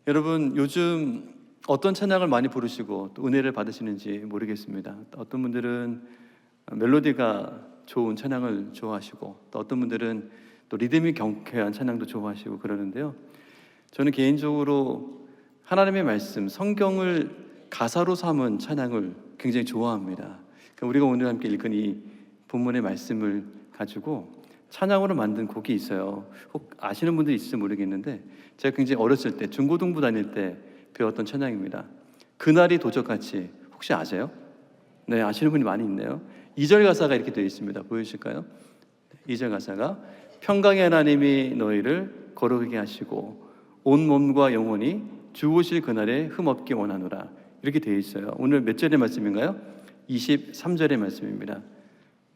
여러분, 요즘 어떤 찬양을 많이 부르시고 또 은혜를 받으시는지 모르겠습니다. 어떤 분들은 멜로디가 좋은 찬양을 좋아하시고, 또 어떤 분들은 또 리듬이 경쾌한 찬양도 좋아하시고 그러는데요. 저는 개인적으로 하나님의 말씀, 성경을 가사로 삼은 찬양을 굉장히 좋아합니다. 우리가 오늘 함께 읽은 이 본문의 말씀을 가지고 찬양으로 만든 곡이 있어요. 혹 아시는 분들이 있을지 모르겠는데, 제가 굉장히 어렸을 때 중고등부 다닐 때 배웠던 찬양입니다. 그날이 도적같이. 혹시 아세요? 네, 아시는 분이 많이 있네요. 2절 가사가 이렇게 되어 있습니다. 보여주실까요? 2절 가사가 평강의 하나님이 너희를 거룩하게 하시고 온 몸과 영혼이 주오실 그날에 흠없게 원하노라. 이렇게 되어 있어요. 오늘 몇 절의 말씀인가요? 23절의 말씀입니다.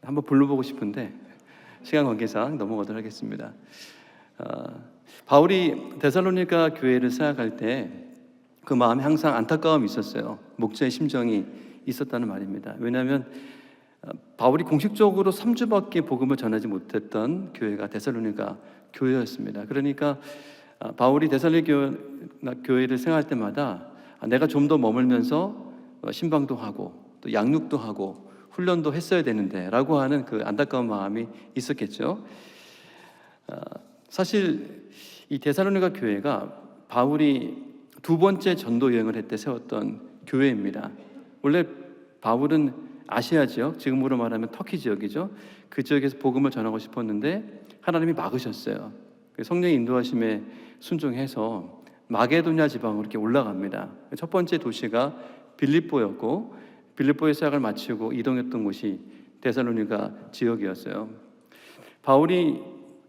한번 불러보고 싶은데 시간 관계상 넘어가도록 하겠습니다. 바울이 데살로니가 교회를 생각할 때 그 마음에 항상 안타까움이 있었어요. 목자의 심정이 있었다는 말입니다. 왜냐하면 바울이 공식적으로 3주밖에 복음을 전하지 못했던 교회가 데살로니가 교회였습니다. 그러니까 바울이 데살로니가 교회를 생각할 때마다 내가 좀 더 머물면서 신방도 하고 또 양육도 하고 훈련도 했어야 되는데 라고 하는 그 안타까운 마음이 있었겠죠. 사실 이 데살로니가 교회가 바울이 두 번째 전도 여행을 할 때 세웠던 교회입니다. 원래 바울은 아시아 지역, 지금으로 말하면 터키 지역이죠. 그 지역에서 복음을 전하고 싶었는데 하나님이 막으셨어요. 성령의 인도하심에 순종해서 마게도냐 지방으로 이렇게 올라갑니다. 첫 번째 도시가 빌립보였고, 빌립보의 사역을 마치고 이동했던 곳이 데살로니가 지역이었어요. 바울이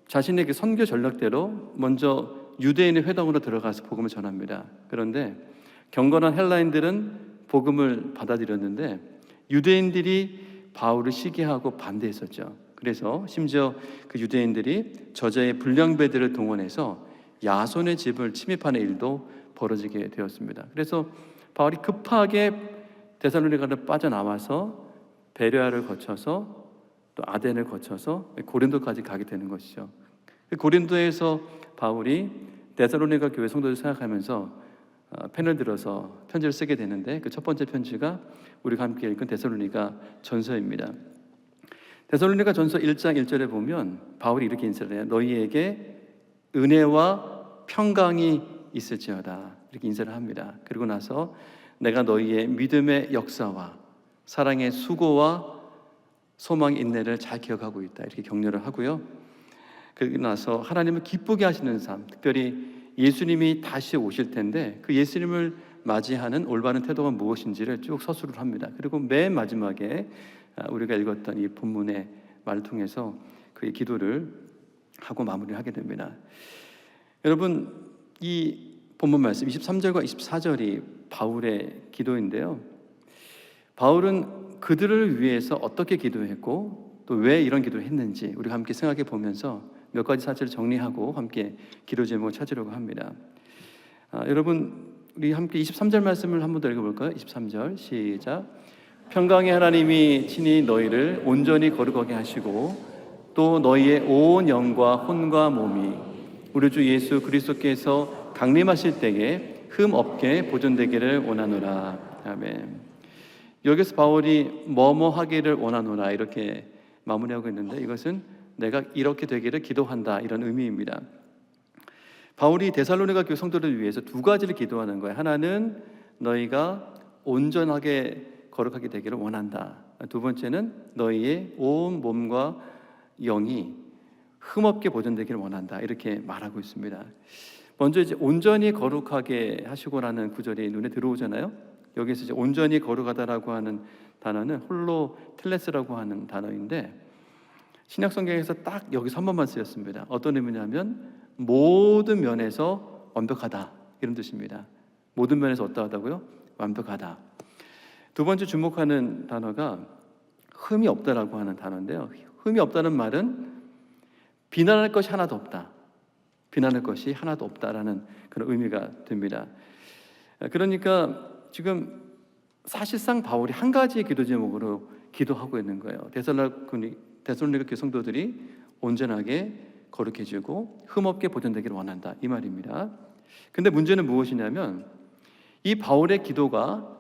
자신의 그 선교 전략대로 먼저 유대인의 회당으로 들어가서 복음을 전합니다. 그런데 경건한 헬라인들은 복음을 받아들였는데 유대인들이 바울을 시기하고 반대했었죠. 그래서 심지어 그 유대인들이 저자의 불량배들을 동원해서 야손의 집을 침입하는 일도 벌어지게 되었습니다. 그래서 바울이 급하게 데살로니가를 빠져나와서 베레아를 거쳐서 또 아덴을 거쳐서 고린도까지 가게 되는 것이죠. 고린도에서 바울이 데살로니가 교회 성도들 생각하면서 펜을 들어서 편지를 쓰게 되는데, 그 첫 번째 편지가 우리가 함께 읽은 데살로니가 전서입니다. 데살로니가 전서 1장 1절에 보면 바울이 이렇게 인사를 해요. 너희에게 은혜와 평강이 있을지어다, 이렇게 인사를 합니다. 그리고 나서 내가 너희의 믿음의 역사와 사랑의 수고와 소망 인내를 잘 기억하고 있다, 이렇게 격려를 하고요. 그리고 나서 하나님을 기쁘게 하시는 삶, 특별히 예수님이 다시 오실 텐데 그 예수님을 맞이하는 올바른 태도가 무엇인지를 쭉 서술을 합니다. 그리고 맨 마지막에 우리가 읽었던 이 본문의 말을 통해서 그의 기도를 하고 마무리를 하게 됩니다. 여러분, 이 본문 말씀 23절과 24절이 바울의 기도인데요. 바울은 그들을 위해서 어떻게 기도했고 또 왜 이런 기도를 했는지 우리가 함께 생각해 보면서 몇 가지 사실을 정리하고 함께 기도 제목을 찾으려고 합니다. 여러분, 우리 함께 23절 말씀을 한 번 더 읽어볼까요? 23절 시작. 평강의 하나님이 친히 너희를 온전히 거룩하게 하시고 또 너희의 온 영과 혼과 몸이 우리 주 예수 그리스도께서 강림하실 때에 흠 없게 보존되기를 원하노라. 아멘. 여기서 바울이 뭐뭐 하기를 원하노라 이렇게 마무리하고 있는데, 이것은 내가 이렇게 되기를 기도한다, 이런 의미입니다. 바울이 데살로니가 교회 성도를 위해서 두 가지를 기도하는 거예요. 하나는 너희가 온전하게 거룩하게 되기를 원한다. 두 번째는 너희의 온 몸과 영이 흠없게 보존되기를 원한다, 이렇게 말하고 있습니다. 먼저 이제 온전히 거룩하게 하시고라는 구절이 눈에 들어오잖아요. 여기서 이제 온전히 거룩하다라고 하는 단어는 홀로 텔레스라고 하는 단어인데, 신약 성경에서 딱 여기서 한 번만 쓰였습니다. 어떤 의미냐면 모든 면에서 완벽하다, 이런 뜻입니다. 모든 면에서 어떠하다고요? 완벽하다. 두 번째 주목하는 단어가 흠이 없다라고 하는 단어인데요. 흠이 없다는 말은 비난할 것이 하나도 없다, 비난할 것이 하나도 없다라는 그런 의미가 됩니다. 그러니까 지금 사실상 바울이 한 가지 기도 제목으로 기도하고 있는 거예요. 데살로니가 교회 성도들이 온전하게 거룩해지고 흠없게 보존되기를 원한다, 이 말입니다. 근데 문제는 무엇이냐면 이 바울의 기도가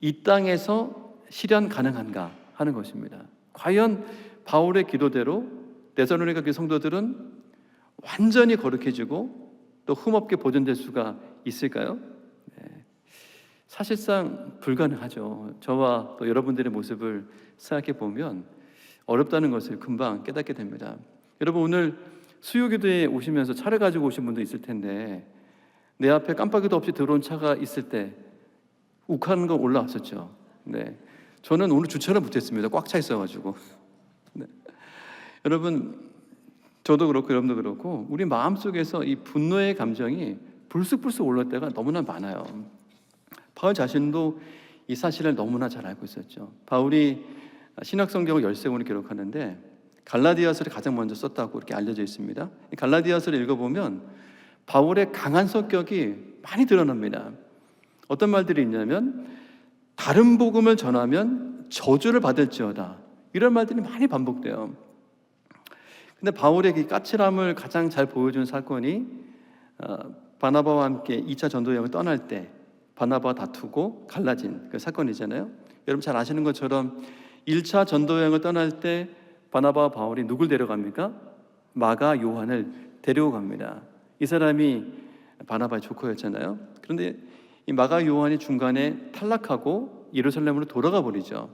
이 땅에서 실현 가능한가 하는 것입니다. 과연 바울의 기도대로 데살로니가 교회 성도들은 완전히 거룩해지고 또 흠없게 보존될 수가 있을까요? 네. 사실상 불가능하죠. 저와 또 여러분들의 모습을 생각해 보면 어렵다는 것을 금방 깨닫게 됩니다. 여러분, 오늘 수요기도에 오시면서 차를 가지고 오신 분도 있을 텐데 내 앞에 깜빡이도 없이 들어온 차가 있을 때 욱하는 거 올라왔었죠. 네. 저는 오늘 주차를 못했습니다. 꽉 차 있어가지고. 네. 여러분, 저도 그렇고 여러분도 그렇고 우리 마음속에서 이 분노의 감정이 불쑥불쑥 올라올 때가 너무나 많아요. 바울 자신도 이 사실을 너무나 잘 알고 있었죠. 바울이 신약성경을 13권을 기록하는데 갈라디아서를 가장 먼저 썼다고 이렇게 알려져 있습니다. 갈라디아서를 읽어보면 바울의 강한 성격이 많이 드러납니다. 어떤 말들이 있냐면 다른 복음을 전하면 저주를 받을지어다, 이런 말들이 많이 반복돼요. 근데 바울의 그 까칠함을 가장 잘 보여준 사건이 바나바와 함께 2차 전도 여행을 떠날 때 바나바와 다투고 갈라진 그 사건이잖아요. 여러분 잘 아시는 것처럼 1차 전도 여행을 떠날 때 바나바와 바울이 누굴 데려갑니까? 마가 요한을 데리고 갑니다. 이 사람이 바나바의 조커였잖아요. 그런데 이 마가 요한이 중간에 탈락하고 예루살렘으로 돌아가 버리죠.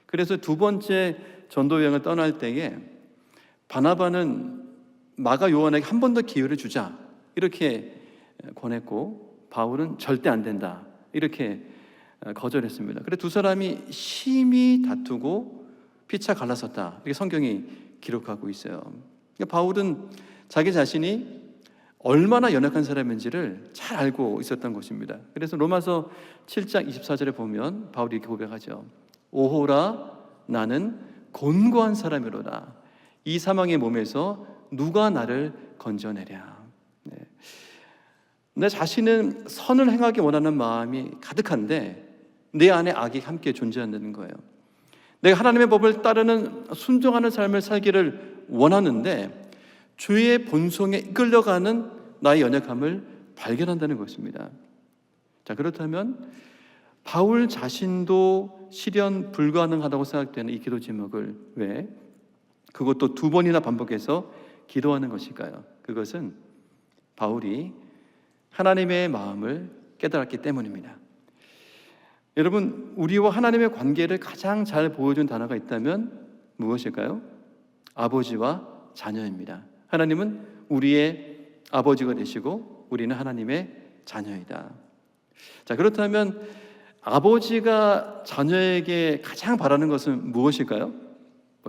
그래서 두 번째 전도 여행을 떠날 때에 바나바는 마가 요한에게 한 번 더 기회를 주자 이렇게 권했고 바울은 절대 안 된다 이렇게 거절했습니다. 그래서 두 사람이 심히 다투고 피차 갈라섰다, 이렇게 성경이 기록하고 있어요. 그러니까 바울은 자기 자신이 얼마나 연약한 사람인지를 잘 알고 있었던 것입니다. 그래서 로마서 7장 24절에 보면 바울이 이렇게 고백하죠. 오호라, 나는 곤고한 사람이로다. 이 사망의 몸에서 누가 나를 건져내랴. 네. 내 자신은 선을 행하기 원하는 마음이 가득한데 내 안에 악이 함께 존재한다는 거예요. 내가 하나님의 법을 따르는 순종하는 삶을 살기를 원하는데 죄의 본성에 이끌려가는 나의 연약함을 발견한다는 것입니다. 자, 그렇다면 바울 자신도 실현 불가능하다고 생각되는 이 기도 제목을 왜 그것도 두 번이나 반복해서 기도하는 것일까요? 그것은 바울이 하나님의 마음을 깨달았기 때문입니다. 여러분, 우리와 하나님의 관계를 가장 잘 보여준 단어가 있다면 무엇일까요? 아버지와 자녀입니다. 하나님은 우리의 아버지가 되시고 우리는 하나님의 자녀이다. 자, 그렇다면 아버지가 자녀에게 가장 바라는 것은 무엇일까요?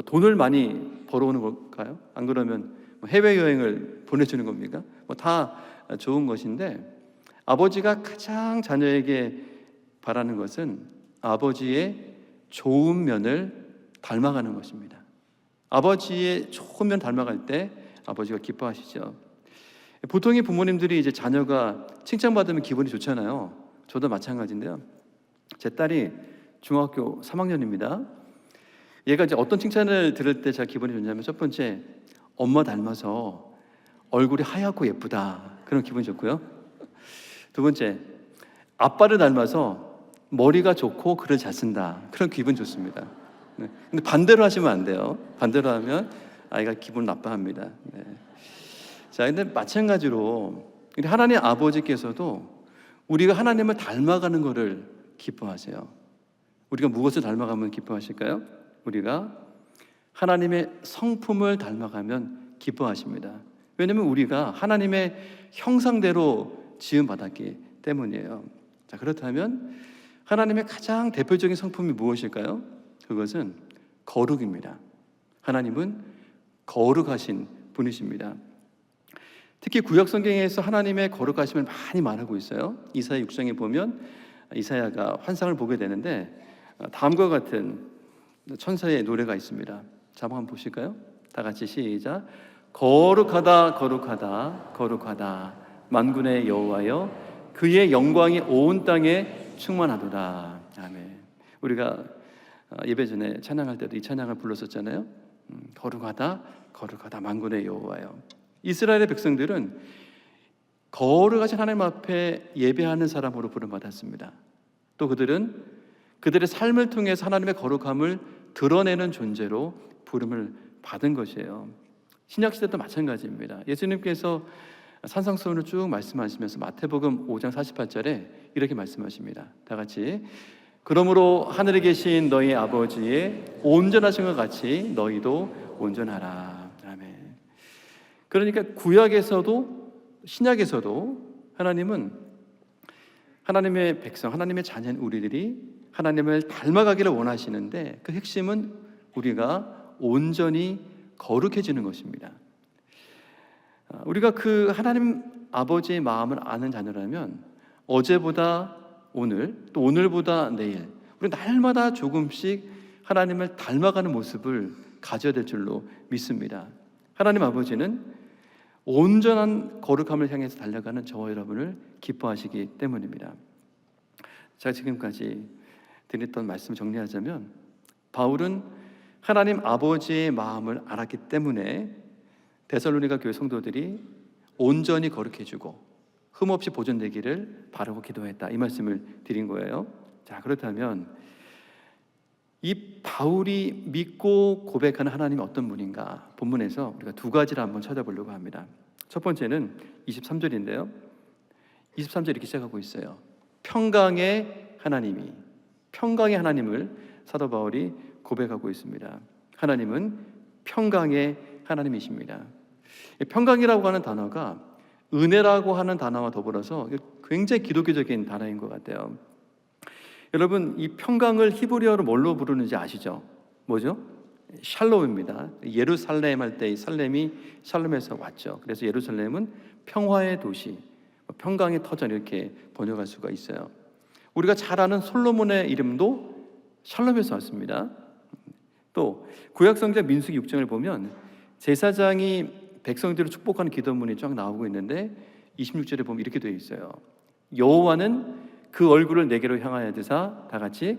돈을 많이 벌어오는 걸까요? 안 그러면 해외여행을 보내주는 겁니까? 다 좋은 것인데 아버지가 가장 자녀에게 바라는 것은 아버지의 좋은 면을 닮아가는 것입니다. 아버지의 좋은 면 닮아갈 때 아버지가 기뻐하시죠. 보통의 부모님들이 이제 자녀가 칭찬받으면 기분이 좋잖아요. 저도 마찬가지인데요. 제 딸이 중학교 3학년입니다. 얘가 이제 어떤 칭찬을 들을 때 제가 기분이 좋냐면 첫 번째, 엄마 닮아서 얼굴이 하얗고 예쁘다. 그런 기분이 좋고요. 두 번째, 아빠를 닮아서 머리가 좋고 글을 잘 쓴다. 그런 기분 좋습니다. 네. 근데 반대로 하시면 안 돼요. 반대로 하면 아이가 기분 나빠합니다. 네. 자, 근데 마찬가지로 하나님 아버지께서도 우리가 하나님을 닮아가는 것을 기뻐하세요. 우리가 무엇을 닮아가면 기뻐하실까요? 우리가 하나님의 성품을 닮아가면 기뻐하십니다. 왜냐하면 우리가 하나님의 형상대로 지음받았기 때문이에요. 자, 그렇다면 하나님의 가장 대표적인 성품이 무엇일까요? 그것은 거룩입니다. 하나님은 거룩하신 분이십니다. 특히 구약 성경에서 하나님의 거룩하심을 많이 말하고 있어요. 이사야 6장에 보면 이사야가 환상을 보게 되는데 다음과 같은 천사의 노래가 있습니다. 자, 한번 보실까요? 다 같이 시작. 거룩하다 거룩하다 거룩하다 만군의 여호와여, 그의 영광이 온 땅에 충만하도다. 아멘. 우리가 예배 전에 찬양할 때도 이 찬양을 불렀었잖아요. 거룩하다 거룩하다 만군의 여호와여. 이스라엘의 백성들은 거룩하신 하나님 앞에 예배하는 사람으로 부름받았습니다. 또 그들은 그들의 삶을 통해서 하나님의 거룩함을 드러내는 존재로 부름을 받은 것이에요. 신약시대도 마찬가지입니다. 예수님께서 산상수훈을 쭉 말씀하시면서 마태복음 5장 48절에 이렇게 말씀하십니다. 다 같이. 그러므로 하늘에 계신 너희 아버지의 온전하신 것 같이 너희도 온전하라. 아멘. 그러니까 구약에서도 신약에서도 하나님은 하나님의 백성, 하나님의 자녀인 우리들이 하나님을 닮아가기를 원하시는데 그 핵심은 우리가 온전히 거룩해지는 것입니다. 우리가 그 하나님 아버지의 마음을 아는 자녀라면 어제보다 오늘, 또 오늘보다 내일 우리 날마다 조금씩 하나님을 닮아가는 모습을 가져야 될 줄로 믿습니다. 하나님 아버지는 온전한 거룩함을 향해서 달려가는 저와 여러분을 기뻐하시기 때문입니다. 제가 지금까지 드렸던 말씀 정리하자면 바울은 하나님 아버지의 마음을 알았기 때문에 데살로니가 교회 성도들이 온전히 거룩해지고 흠없이 보존되기를 바라고 기도했다, 이 말씀을 드린 거예요. 자, 그렇다면 이 바울이 믿고 고백하는 하나님이 어떤 분인가 본문에서 우리가 두 가지를 한번 찾아보려고 합니다. 첫 번째는 23절인데요 23절 이렇게 시작하고 있어요. 평강의 하나님을 사도 바울이 고백하고 있습니다. 하나님은 평강의 하나님이십니다. 평강이라고 하는 단어가 은혜라고 하는 단어와 더불어서 굉장히 기독교적인 단어인 것 같아요. 여러분, 이 평강을 히브리어로 뭘로 부르는지 아시죠? 뭐죠? 샬롬입니다. 예루살렘 할 때 이 살렘이 샬롬에서 왔죠. 그래서 예루살렘은 평화의 도시, 평강의 터전 이렇게 번역할 수가 있어요. 우리가 잘 아는 솔로몬의 이름도 샬롬에서 왔습니다. 또 구약 성경 민수기 6장을 보면 제사장이 백성들을 축복하는 기도문이 쫙 나오고 있는데 26절에 보면 이렇게 되어 있어요. 여호와는 그 얼굴을 내게로 향하여 드사 다 같이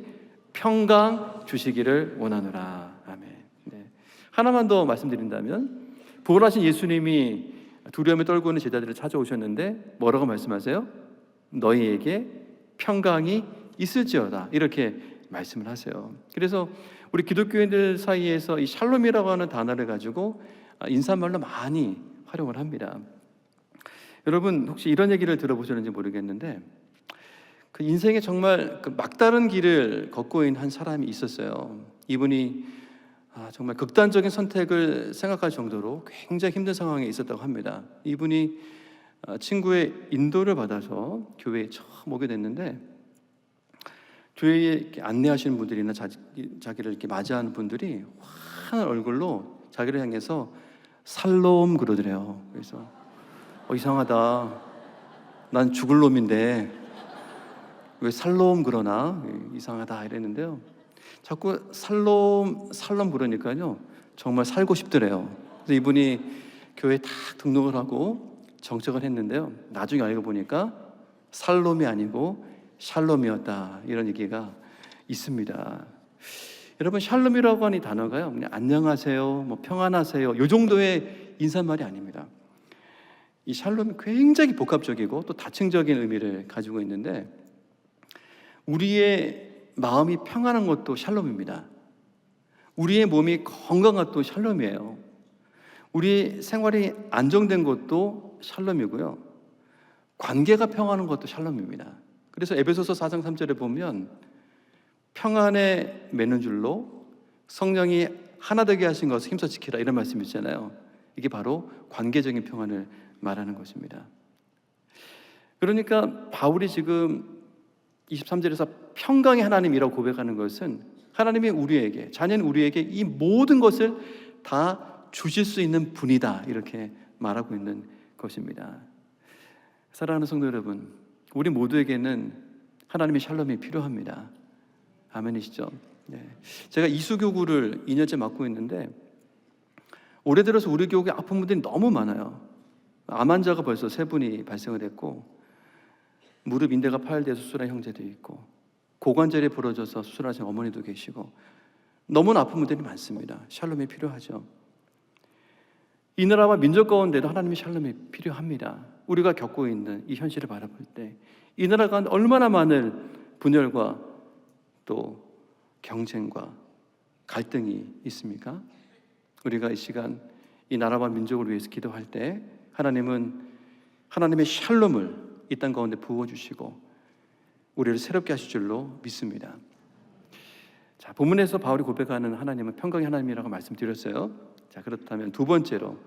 평강 주시기를 원하노라. 아멘. 네. 하나만 더 말씀드린다면 부활하신 예수님이 두려움에 떨고 있는 제자들을 찾아오셨는데 뭐라고 말씀하세요? 너희에게 평강이 있을지어다, 이렇게 말씀을 하세요. 그래서 우리 기독교인들 사이에서 이 샬롬이라고 하는 단어를 가지고 인사말로 많이 활용을 합니다. 여러분, 혹시 이런 얘기를 들어보셨는지 모르겠는데 그 인생에 정말 그 막다른 길을 걷고 있는 한 사람이 있었어요. 이분이 정말 극단적인 선택을 생각할 정도로 굉장히 힘든 상황에 있었다고 합니다. 이분이 친구의 인도를 받아서 교회에 처음 오게 됐는데 교회에 이렇게 안내하시는 분들이나 자기를 이렇게 맞이하는 분들이 환한 얼굴로 자기를 향해서 살롬 그러더래요. 그래서 이상하다, 난 죽을 놈인데 왜 살롬 그러나, 이상하다 이랬는데요. 자꾸 살롬 그러니까요 정말 살고 싶더래요. 그래서 이분이 교회에 딱 등록을 하고 정착을 했는데요, 나중에 알고 보니까 살롬이 아니고 샬롬이었다, 이런 얘기가 있습니다. 여러분, 샬롬이라고 하는 이 단어가요 그냥 안녕하세요, 평안하세요, 이 정도의 인사말이 아닙니다. 이 샬롬이 굉장히 복합적이고 또 다층적인 의미를 가지고 있는데 우리의 마음이 평안한 것도 샬롬입니다. 우리의 몸이 건강한 것도 샬롬이에요. 우리 생활이 안정된 것도 샬롬이고요, 관계가 평안한 것도 샬롬입니다. 그래서 에베소서 4장 3절에 보면 평안에 맺는 줄로 성령이 하나 되게 하신 것을 힘써 지키라, 이런 말씀이 있잖아요. 이게 바로 관계적인 평안을 말하는 것입니다. 그러니까 바울이 지금 23절에서 평강의 하나님이라고 고백하는 것은 하나님이 우리에게, 자녀는 우리에게 이 모든 것을 다 주실 수 있는 분이다, 이렇게 말하고 있는 것입니다. 사랑하는 성도 여러분, 우리 모두에게는 하나님의 샬롬이 필요합니다. 아멘이시죠? 네. 제가 이수교구를 2년째 맡고 있는데 올해 들어서 우리 교육에 아픈 분들이 너무 많아요. 암 환자가 벌써 3분이 발생을 했고, 무릎 인대가 파열돼서 수술한 형제도 있고, 고관절이 부러져서 수술하신 어머니도 계시고, 너무나 아픈 분들이 많습니다. 샬롬이 필요하죠. 이 나라와 민족 가운데도 하나님의 샬롬이 필요합니다. 우리가 겪고 있는 이 현실을 바라볼 때 이 나라가 얼마나 많은 분열과 또 경쟁과 갈등이 있습니까? 우리가 이 시간 이 나라와 민족을 위해서 기도할 때 하나님은 하나님의 샬롬을 이 땅 가운데 부어주시고 우리를 새롭게 하실 줄로 믿습니다. 자, 본문에서 바울이 고백하는 하나님은 평강의 하나님이라고 말씀드렸어요. 자, 그렇다면 두 번째로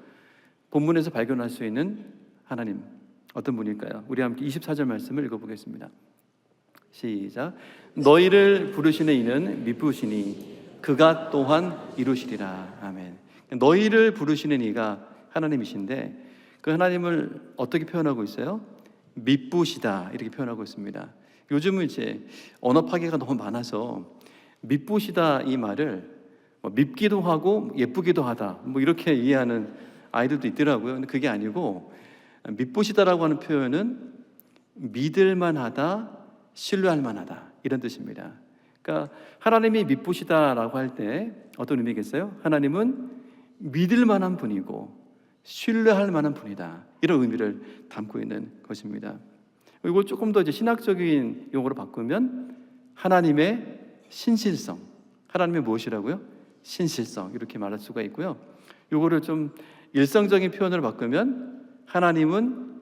본문에서 발견할 수 있는 하나님 어떤 분일까요? 우리 함께 24절 말씀을 읽어보겠습니다. 시작. 너희를 부르시는 이는 미쁘시니 그가 또한 이루시리라. 아멘. 너희를 부르시는 이가 하나님이신데 그 하나님을 어떻게 표현하고 있어요? 미쁘시다 이렇게 표현하고 있습니다. 요즘은 이제 언어 파괴가 너무 많아서 미쁘시다 이 말을 밉기도 하고 예쁘기도 하다 뭐 이렇게 이해하는 아이들도 있더라고요. 근데 그게 아니고 미쁘시다라고 하는 표현은 믿을만하다, 신뢰할 만하다 이런 뜻입니다. 그러니까 하나님이 미쁘시다라고 할 때 어떤 의미겠어요? 하나님은 믿을 만한 분이고 신뢰할 만한 분이다 이런 의미를 담고 있는 것입니다. 이걸 조금 더 이제 신학적인 용어로 바꾸면 하나님의 신실성, 하나님의 무엇이라고요? 신실성 이렇게 말할 수가 있고요. 이거를 좀 일상적인 표현으로 바꾸면 하나님은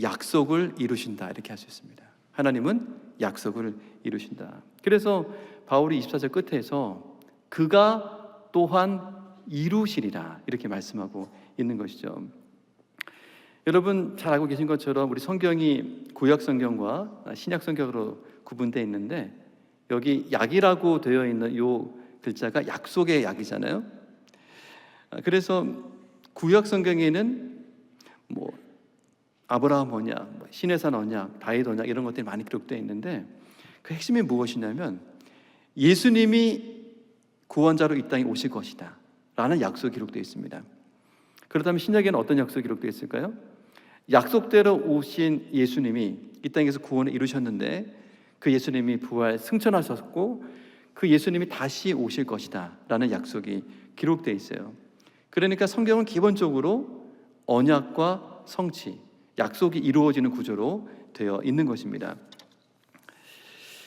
약속을 이루신다 이렇게 할 수 있습니다. 하나님은 약속을 이루신다. 그래서 바울이 24절 끝에서 그가 또한 이루시리라 이렇게 말씀하고 있는 것이죠. 여러분 잘 알고 계신 것처럼 우리 성경이 구약 성경과 신약 성경으로 구분되어 있는데 여기 약이라고 되어 있는 요 글자가 약속의 약이잖아요. 그래서 구약 성경에는 뭐 아브라함 언약, 시내산 언약, 다윗 언약 이런 것들이 많이 기록되어 있는데 그 핵심이 무엇이냐면 예수님이 구원자로 이 땅에 오실 것이다 라는 약속이 기록되어 있습니다. 그렇다면 신약에는 어떤 약속이 기록되어 있을까요? 약속대로 오신 예수님이 이 땅에서 구원을 이루셨는데 그 예수님이 부활 승천하셨고 그 예수님이 다시 오실 것이다 라는 약속이 기록되어 있어요. 그러니까 성경은 기본적으로 언약과 성취, 약속이 이루어지는 구조로 되어 있는 것입니다.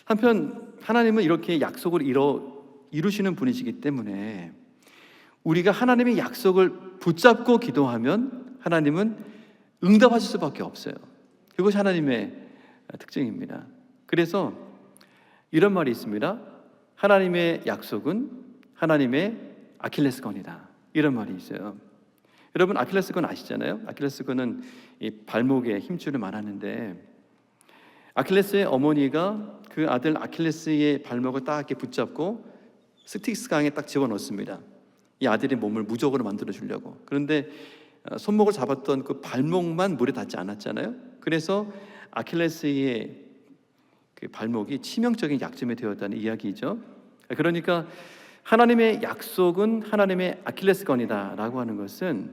한편 하나님은 이렇게 약속을 이루시는 분이시기 때문에 우리가 하나님의 약속을 붙잡고 기도하면 하나님은 응답하실 수밖에 없어요. 그것이 하나님의 특징입니다. 그래서 이런 말이 있습니다. 하나님의 약속은 하나님의 아킬레스건이다 이런 말이 있어요. 여러분 아킬레스건 아시잖아요. 아킬레스건은 이 발목에 힘줄을 말하는데 아킬레스의 어머니가 그 아들 아킬레스의 발목을 딱 이렇게 붙잡고 스틱스 강에 딱 집어넣습니다. 이 아들의 몸을 무적으로 만들어 주려고. 그런데 손목을 잡았던 그 발목만 물에 닿지 않았잖아요. 그래서 아킬레스의 그 발목이 치명적인 약점이 되었다는 이야기죠. 그러니까 하나님의 약속은 하나님의 아킬레스건이다라고 하는 것은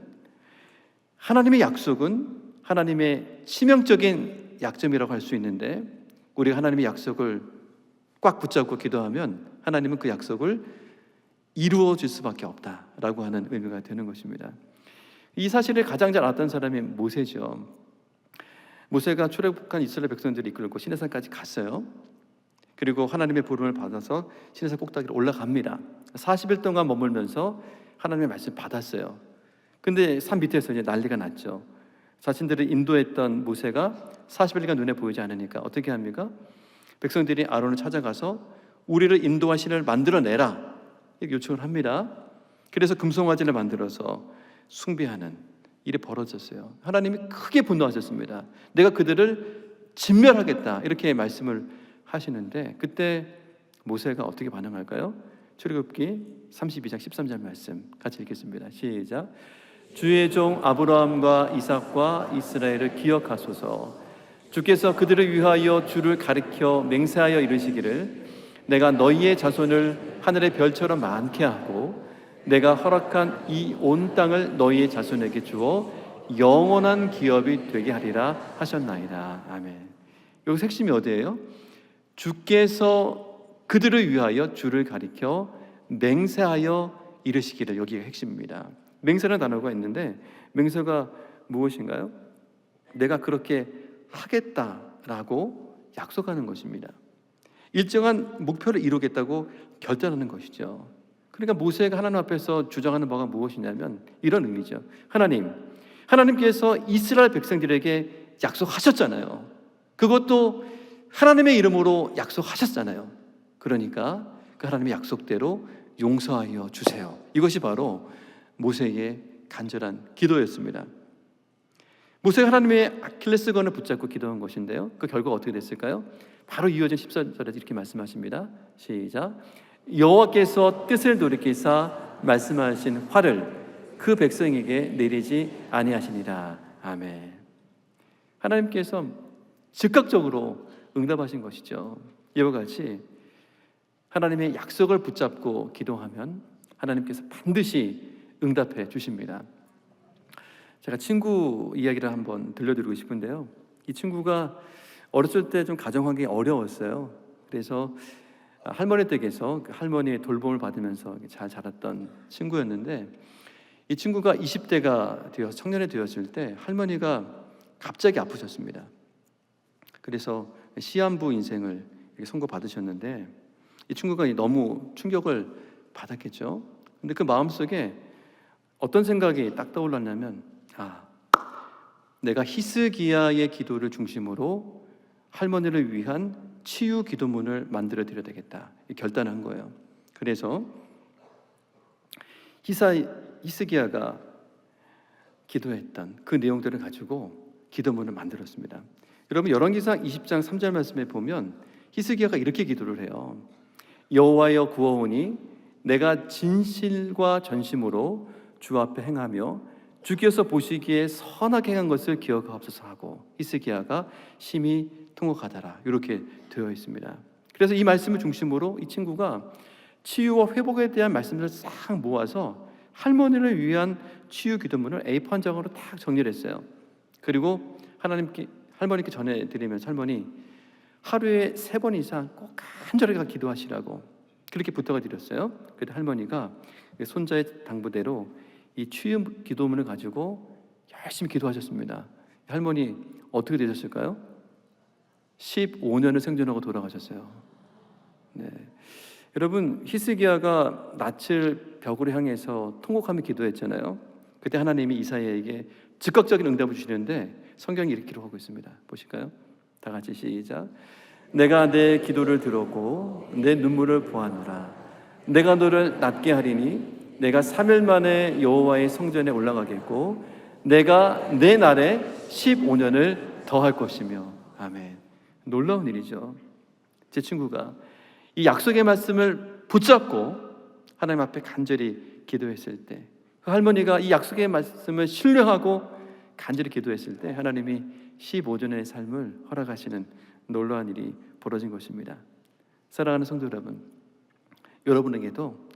하나님의 약속은 하나님의 치명적인 약점이라고 할 수 있는데 우리가 하나님의 약속을 꽉 붙잡고 기도하면 하나님은 그 약속을 이루어 줄 수밖에 없다라고 하는 의미가 되는 것입니다. 이 사실을 가장 잘 알았던 사람이 모세죠. 모세가 출애굽한 이스라엘 백성들을 이끌고 시내산까지 갔어요. 그리고 하나님의 부름을 받아서 시내산 꼭대기로 올라갑니다. 40일 동안 머물면서 하나님의 말씀을 받았어요. 근데 산 밑에서 이제 난리가 났죠. 자신들을 인도했던 모세가 40일간 눈에 보이지 않으니까 어떻게 합니까? 백성들이 아론을 찾아가서 우리를 인도할 신을 만들어내라 이렇게 요청을 합니다. 그래서 금송아지를 만들어서 숭배하는 일이 벌어졌어요. 하나님이 크게 분노하셨습니다. 내가 그들을 진멸하겠다 이렇게 말씀을 하시는데 그때 모세가 어떻게 반응할까요? 출애굽기 32장 13절 말씀 같이 읽겠습니다. 시작. 주의 종 아브라함과 이삭과 이스라엘을 기억하소서. 주께서 그들을 위하여 주를 가리켜 맹세하여 이르시기를 내가 너희의 자손을 하늘의 별처럼 많게 하고 내가 허락한 이 온 땅을 너희의 자손에게 주어 영원한 기업이 되게 하리라 하셨나이다. 아멘. 여기서 핵심이 어디예요? 주께서 그들을 위하여 주를 가리켜 맹세하여 이르시기를 여기가 핵심입니다. 맹세라는 단어가 있는데 맹세가 무엇인가요? 내가 그렇게 하겠다라고 약속하는 것입니다. 일정한 목표를 이루겠다고 결단하는 것이죠. 그러니까 모세가 하나님 앞에서 주장하는 바가 무엇이냐면 이런 의미죠. 하나님께서 이스라엘 백성들에게 약속하셨잖아요. 그것도 하나님의 이름으로 약속하셨잖아요. 그러니까 그 하나님의 약속대로 용서하여 주세요. 이것이 바로 모세의 간절한 기도였습니다. 모세가 하나님의 아킬레스건을 붙잡고 기도한 것인데요, 그 결과가 어떻게 됐을까요? 바로 이어진 14절에 이렇게 말씀하십니다. 시작. 여호와께서 뜻을 돌이키사 말씀하신 화를 그 백성에게 내리지 아니하시니라. 아멘. 하나님께서 즉각적으로 응답하신 것이죠. 이와 같이 하나님의 약속을 붙잡고 기도하면 하나님께서 반드시 응답해 주십니다. 제가 친구 이야기를 한번 들려드리고 싶은데요, 이 친구가 어렸을 때 좀 가정 환경이 어려웠어요. 그래서 할머니 댁에서 그 할머니의 돌봄을 받으면서 잘 자랐던 친구였는데, 이 친구가 20대가 되어서 청년이 되었을 때 할머니가 갑자기 아프셨습니다. 그래서 시한부 인생을 선고받으셨는데, 이 친구가 너무 충격을 받았겠죠. 근데 그 마음속에 어떤 생각이 딱 떠올랐냐면, 내가 히스기야의 기도를 중심으로 할머니를 위한 치유 기도문을 만들어 드려야 되겠다 결단한 거예요. 그래서 히스기야가 기도했던 그 내용들을 가지고 기도문을 만들었습니다. 여러분, 열왕기상 20장 3절 말씀에 보면 히스기야가 이렇게 기도를 해요. 여호와여 구하오니 내가 진실과 전심으로 주 앞에 행하며 주께서 보시기에 선하게 행한 것을 기억하옵소서 하고 히스기야가 심히 통곡하더라. 이렇게 되어 있습니다. 그래서 이 말씀을 중심으로 이 친구가 치유와 회복에 대한 말씀들을 싹 모아서 할머니를 위한 치유 기도문을 A4 한 장으로 딱 정리를 했어요. 그리고 할머니께 전해드리면서 할머니 하루에 3번 이상 꼭 간절하게 기도하시라고 그렇게 부탁을 드렸어요. 그때 할머니가 손자의 당부대로 이 치유 기도문을 가지고 열심히 기도하셨습니다. 할머니 어떻게 되셨을까요? 15년을 생존하고 돌아가셨어요. 네. 여러분, 히스기야가 낯을 벽으로 향해서 통곡하며 기도했잖아요. 그때 하나님이 이사야에게 즉각적인 응답을 주시는데 성경이 이렇게 기록하고 있습니다. 보실까요? 다 같이 시작. 내가 내 기도를 들었고 내 눈물을 보았노라. 내가 너를 낫게 하리니 내가 3일 만에 여호와의 성전에 올라가겠고 내가 내 날에 15년을 더할 것이며. 아멘. 놀라운 일이죠. 제 친구가 이 약속의 말씀을 붙잡고 하나님 앞에 간절히 기도했을 때, 그 할머니가 이 약속의 말씀을 신뢰하고 간절히 기도했을 때 하나님이 15년의 삶을 허락하시는 놀라운 일이 벌어진 것입니다. 사랑하는 성도 여러분, 여러분에게도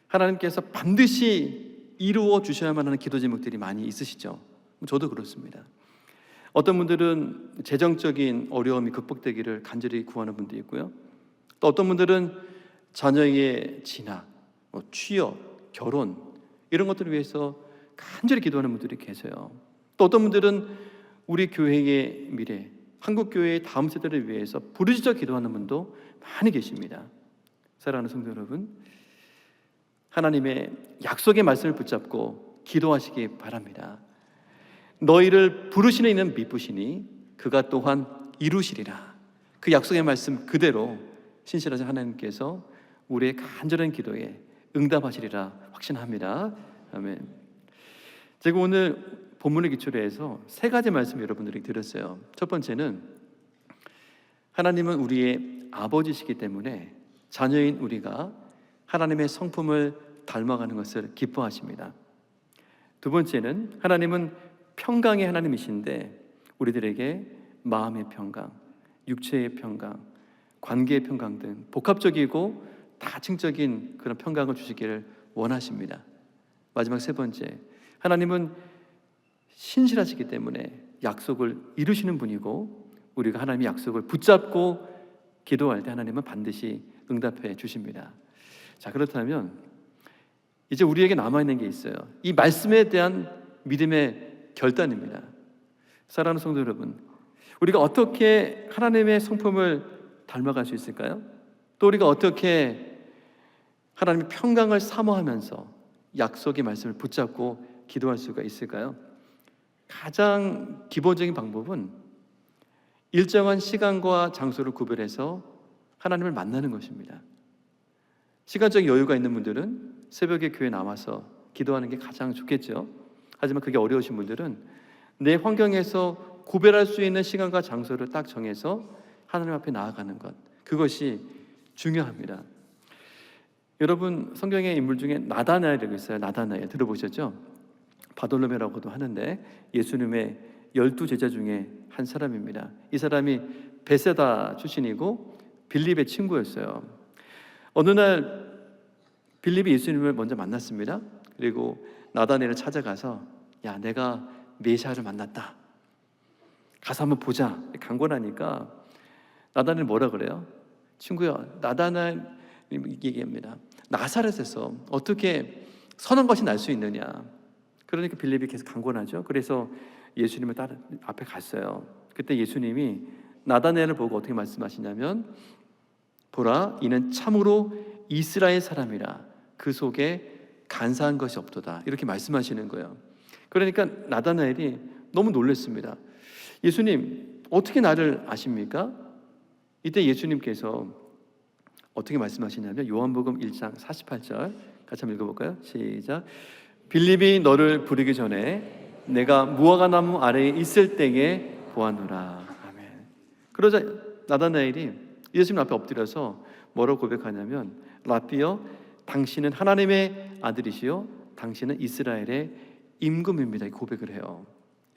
하나님께서 반드시 이루어 주셔야만 하는 기도 제목들이 많이 있으시죠? 저도 그렇습니다. 어떤 분들은 재정적인 어려움이 극복되기를 간절히 구하는 분도 있고요. 또 어떤 분들은 자녀의 진학, 취업, 결혼 이런 것들을 위해서 간절히 기도하는 분들이 계세요. 또 어떤 분들은 우리 교회의 미래, 한국 교회의 다음 세대를 위해서 부르짖어 기도하는 분도 많이 계십니다. 사랑하는 성도 여러분, 하나님의 약속의 말씀을 붙잡고 기도하시기 바랍니다. 너희를 부르시는 이는 미쁘시니 그가 또한 이루시리라. 그 약속의 말씀 그대로 신실하신 하나님께서 우리의 간절한 기도에 응답하시리라 확신합니다. 아멘. 제가 오늘 본문을 기초로 해서 3가지 말씀 여러분들에게 드렸어요. 첫 번째는 하나님은 우리의 아버지시기 때문에 자녀인 우리가 하나님의 성품을 닮아가는 것을 기뻐하십니다. 두 번째는 하나님은 평강의 하나님이신데 우리들에게 마음의 평강, 육체의 평강, 관계의 평강 등 복합적이고 다층적인 그런 평강을 주시기를 원하십니다. 마지막 3번째, 하나님은 신실하시기 때문에 약속을 이루시는 분이고 우리가 하나님의 약속을 붙잡고 기도할 때 하나님은 반드시 응답해 주십니다. 자, 그렇다면 이제 우리에게 남아있는 게 있어요. 이 말씀에 대한 믿음의 결단입니다. 사랑하는 성도 여러분, 우리가 어떻게 하나님의 성품을 닮아갈 수 있을까요? 또 우리가 어떻게 하나님의 평강을 사모하면서 약속의 말씀을 붙잡고 기도할 수가 있을까요? 가장 기본적인 방법은 일정한 시간과 장소를 구별해서 하나님을 만나는 것입니다. 시간적 여유가 있는 분들은 새벽에 교회 나와서 기도하는 게 가장 좋겠죠. 하지만 그게 어려우신 분들은 내 환경에서 구별할 수 있는 시간과 장소를 딱 정해서 하나님 앞에 나아가는 것, 그것이 중요합니다. 여러분, 성경의 인물 중에 나다나엘이라고 있어요. 나다나엘 들어보셨죠? 바돌로메라고도 하는데 예수님의 12제자 중에 한 사람입니다. 이 사람이 베세다 출신이고 빌립의 친구였어요. 어느 날 빌립이 예수님을 먼저 만났습니다. 그리고 나다나엘을 찾아가서 야, 내가 메시아를 만났다, 가서 한번 보자 강권하니까 나다나엘 뭐라 그래요? 친구야, 나다나엘 얘기합니다. 나사렛에서 어떻게 선한 것이 날 수 있느냐. 그러니까 빌립이 계속 강권하죠. 그래서 예수님을 따라 앞에 갔어요. 그때 예수님이 나다나엘을 보고 어떻게 말씀하시냐면, 보라, 이는 참으로 이스라엘 사람이라 그 속에 간사한 것이 없도다, 이렇게 말씀하시는 거예요. 그러니까 나다나엘이 너무 놀랐습니다. 예수님, 어떻게 나를 아십니까? 이때 예수님께서 어떻게 말씀하시냐면 요한복음 1장 48절 같이 한번 읽어볼까요? 시작. 빌립이 너를 부르기 전에 내가 무화과나무 아래에 있을 때에 보았노라. 아멘. 그러자 나다나엘이 예수님 앞에 엎드려서 뭐라고 고백하냐면, 라비여, 당신은 하나님의 아들이시요 당신은 이스라엘의 임금입니다, 이 고백을 해요.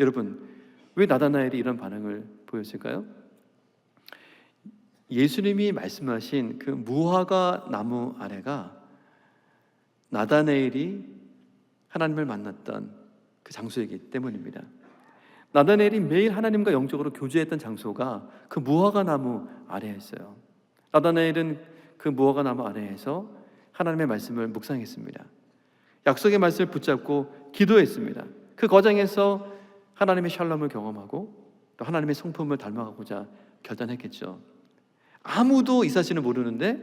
여러분, 왜 나다나엘이 이런 반응을 보였을까요? 예수님이 말씀하신 그 무화과 나무 아래가 나다나엘이 하나님을 만났던 그 장소이기 때문입니다. 나다나엘이 매일 하나님과 영적으로 교제했던 장소가 그 무화과 나무 아래였어요. 나다나엘은 그 무화과 나무 아래에서 하나님의 말씀을 묵상했습니다. 약속의 말씀을 붙잡고 기도했습니다. 그 과정에서 하나님의 샬롬을 경험하고 또 하나님의 성품을 닮아가고자 결단했겠죠. 아무도 이 사실을 모르는데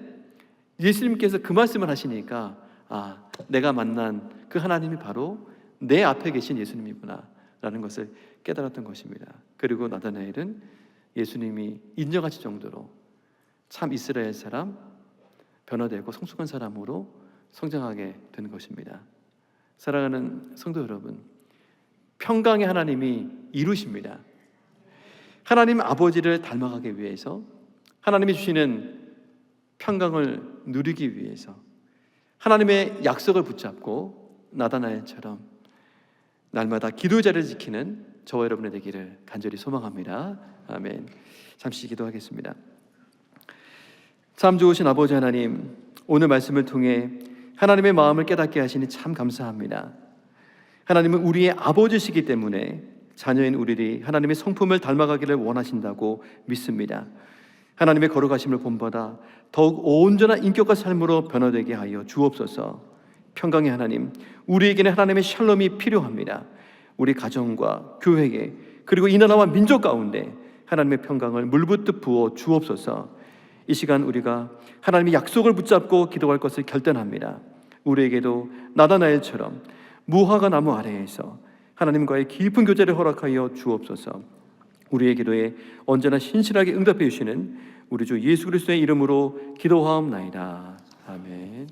예수님께서 그 말씀을 하시니까, 아, 내가 만난 그 하나님이 바로 내 앞에 계신 예수님이구나 라는 것을 깨달았던 것입니다. 그리고 나다나엘은 예수님이 인정하실 정도로 참 이스라엘 사람, 변화되고 성숙한 사람으로 성장하게 되는 것입니다. 사랑하는 성도 여러분, 평강의 하나님이 이루십니다. 하나님 아버지를 닮아가기 위해서, 하나님이 주시는 평강을 누리기 위해서 하나님의 약속을 붙잡고 나다나엘처럼 날마다 기도 자리를 지키는 저와 여러분의 되기를 간절히 소망합니다. 아멘. 잠시 기도하겠습니다. 참 좋으신 아버지 하나님, 오늘 말씀을 통해 하나님의 마음을 깨닫게 하시니 참 감사합니다. 하나님은 우리의 아버지시기 때문에 자녀인 우리들이 하나님의 성품을 닮아가기를 원하신다고 믿습니다. 하나님의 거룩하심을 본받아 더욱 온전한 인격과 삶으로 변화되게 하여 주옵소서. 평강의 하나님, 우리에게는 하나님의 샬롬이 필요합니다. 우리 가정과 교회에, 그리고 이 나라와 민족 가운데 하나님의 평강을 물붓듯 부어 주옵소서. 이 시간 우리가 하나님의 약속을 붙잡고 기도할 것을 결단합니다. 우리에게도 나다나엘처럼 무화과 나무 아래에서 하나님과의 깊은 교제를 허락하여 주옵소서. 우리의 기도에 언제나 신실하게 응답해 주시는 우리 주 예수 그리스도의 이름으로 기도하옵나이다. 아멘.